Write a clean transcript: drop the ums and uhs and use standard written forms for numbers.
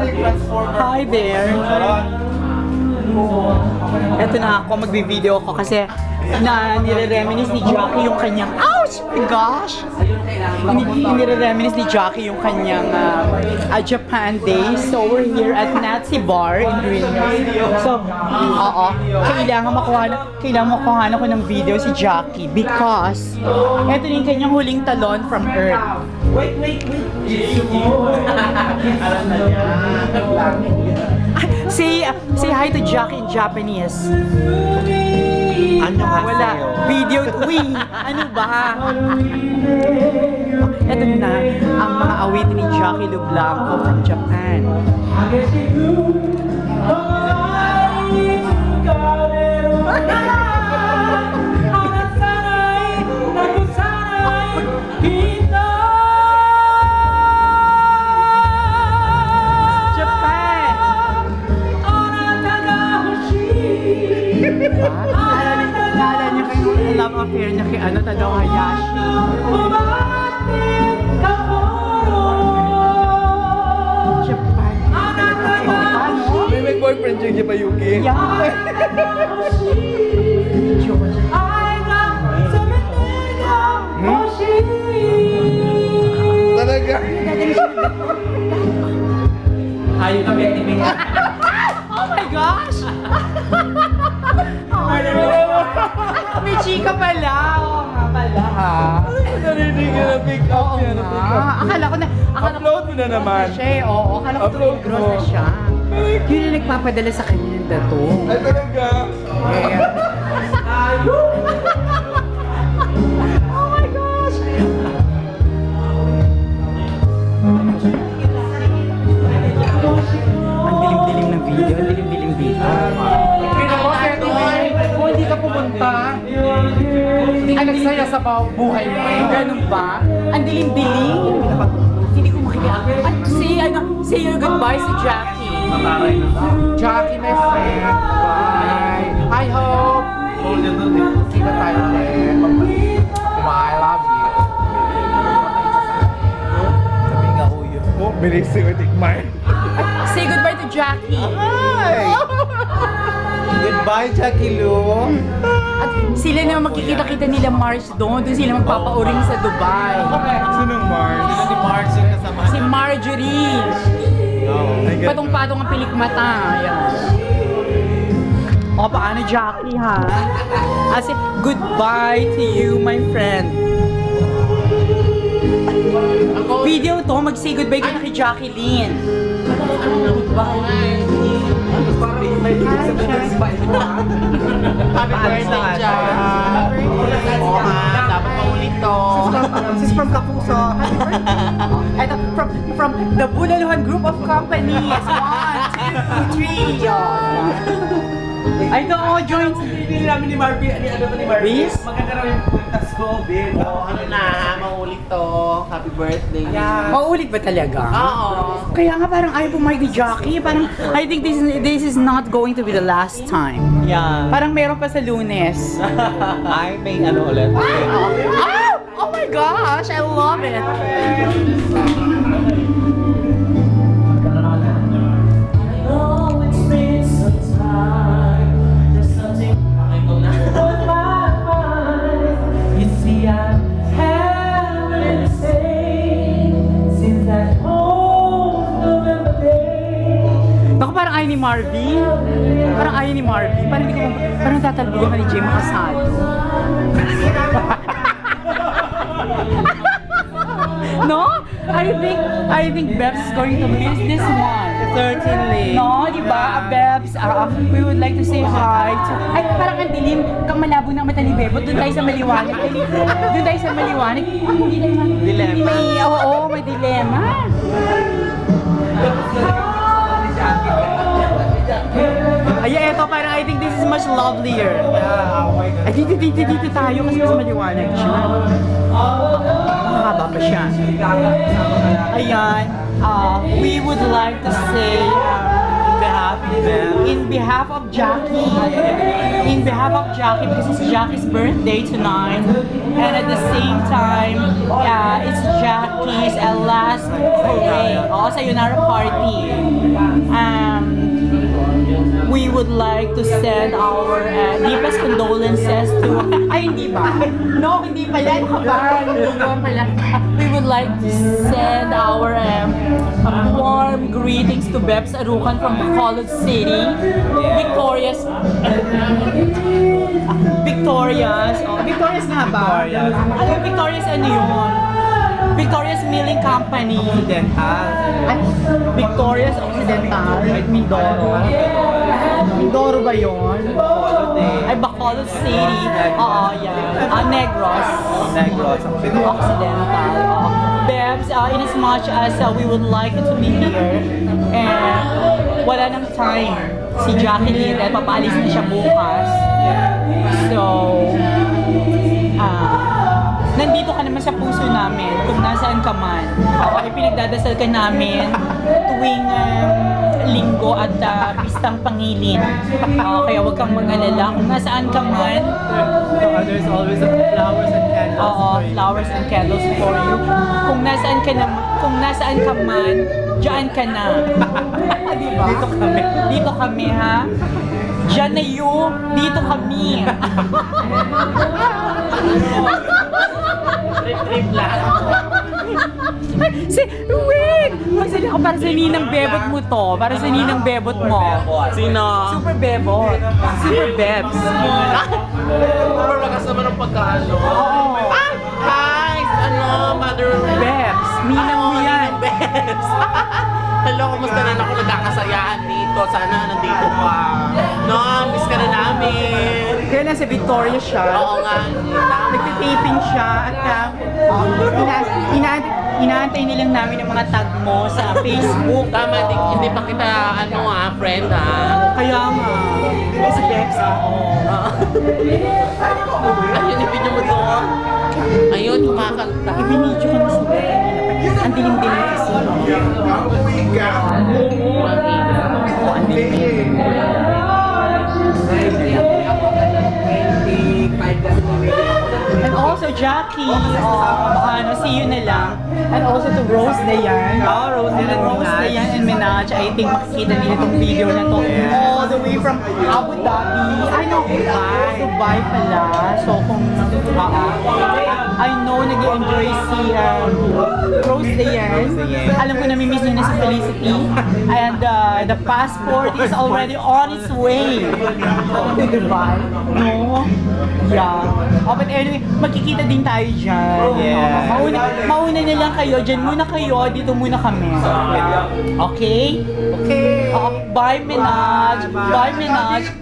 Hi there! Eto na ako, magbi-video ako kasi nire-reminisce ni Jackie yung kanyang, ouch! My gosh! Nire-reminisce ni Jackie yung kanyang Japan days. So we're here at Natsi Bar in Green Hills. So, kailangan makuha ko ng video si Jackie because eto yung kanyang huling talon from Earth. Wait. Say hi to Jackie in Japanese. Ano nga Wala. sa'yo? Video. Uy! Ano ba? Ito na ang mga awitin ni Jackie Lublanco from Japan. Naalala niya kayo ng love affair niya kay Tadao Hayashi. Japan. May boyfriend yung Jabayuki. Yeah. Talaga? Ayaw na may oh my gosh! May chika pala! Oo nga pala ha. Narinig ka na pick up yan. Akala ko Upload mo na naman. siya oo. Akala ko Upload gross mo. na siya. Yun yung nagpapadala sa kanya ng dato. Ay talaga? Oh my gosh! Ang dilim-dilim ng video. Ang dilim-dilim video. Kung hindi ka pumunta, hindi ka nagsaya sa buhay mo. Ganun ba? Ang dilim-dilim. Hindi ko makikita. Say your goodbye si Jackie. Jackie, my friend. Bye. I hope kita tayo ulit. I love you. Sabi nga ho yun. Oh, bilis si Utikmay. Say goodbye to Jackie. Hi! Goodbye, Jackie Lou. At sila na magkikita-kita nila Mars doon. Doon sila magpapauring sa Dubai. Sinong Mars? Si Mars yung kasama. Si Marjorie. Patong-patong ang pilikmata. Ayan. O, paano Jackie ha? Kasi goodbye to you, my friend. Video to, mag-say goodbye ka na kay Jacqueline. Happy birthday, Jack. Oo nga, dapat maulit to. This is from Kapuso. Ito, from the Bulaluhan Group of Companies. 1, 2, 3. Ay, ito ako, joint. Hindi namin ni Marvin, ni Marvin. Reese? Maganda raw yung puntas ko, babe. Ano na, maulit to. Happy birthday. Maulit ba talaga? Oo. Kaya nga parang ayaw pumayag ni Jackie. Parang, I think this is not going to be the last time. Yeah. Parang meron pa sa Lunes. Ay, may ano ulit. Ah! Oh my gosh! I love it! Naku, parang ayaw ni Marvin. Parang ayaw ni Marvin. Parang hindi ko, parang tatalbugan ka ni Jay Makasado. No? I think Bebs is going to miss this one. Certainly. No, di ba? Bebs, we would like to say hi to... Ay, parang ang dilim. Kang malabo ng mata ni Bebot. Doon tayo sa maliwanag. Doon tayo sa maliwanag. Dilemma. May dilema. Ay, eto, parang I think this is much lovelier. Yeah, oh my God. Ay, dito tayo kasi mas maliwanag siya. Mahaba pa siya. Ayan, we would like to say in behalf of Jackie, because it's Jackie's birthday tonight, and at the same time, it's Jackie's last hooray, sayonara party. send our deepest condolences to... Ay, hindi ba? No, hindi pala. Ano ba? Hindi naman pala. We would like to send our warm greetings to Bebs Arucan from Bacolod City. Victorious nga ba? Victorious. Ano Victorious ano yun? Victorious Milling Company. Occidental. Ay, Victorious Occidental. Mindoro. Mindoro ba yun? Ay, Bacolod City. Oo, yan. Negros. Negros. Occidental. Oo. Bebs, in as much as we would like it to be here, and wala nang time si Jacqueline dahil papaalis na siya bukas. So, nandito ka naman sa puso namin kung nasaan ka man. Ipinagdadasal ka namin tuwing linggo at pistang pangilin. Kaya huwag kang mag-alala kung nasaan ka man. So there's always flowers and candles. Oo, flowers and candles for you. Kung nasaan ka man, diyan ka na. Diba? Dito kami. Dito kami, ha? Diyan na you, dito kami. Trip lang. Wait! Magsali ako para sa ninang bebot mo to. Para sa ninang bebot mo. Sino? Super bebot. Super bebs. Super lakas naman ang pagkaano. Oo. Hi! Ano? Mother Bebs. Ninang mo yan. Bebs! Hello, kumusta na ako nagkakasayahan dito? Sana nandito ka. No, miss ka na namin. Kaya nasa Victoria siya. Oo nga. Nagtitaping siya at inaantay nilang namin ang mga tag mo sa Facebook. Tama, hindi pa kita, friend Kaya nga. Si Bebs. Ayun, ibigyan mo doon. Ayun, kumakanta. Ibinidyo ko na si Bebs. Ang dilim-dilim kasi. Oo, ang dilim-dilim. And also Jackie, see you na lang. And also to Rose Dayan. Rose Dayan and Rose Minaj. Dayan and Minaj. I think makikita nila itong video na to. All the way from Abu Dhabi. Ay no, Dubai pala. So kung, I know nag-enjoy si Rose Dayan. Alam ko namimiss niya na si Felicity. And the passport is already on its way to Dubai. No? Yeah. But anyway, magkikita din tayo dyan. Yeah. Mauna na lang kayo. Dyan muna kayo. Dito muna kami. Okay? Okay. Bye, Minaj. Bye, Minaj.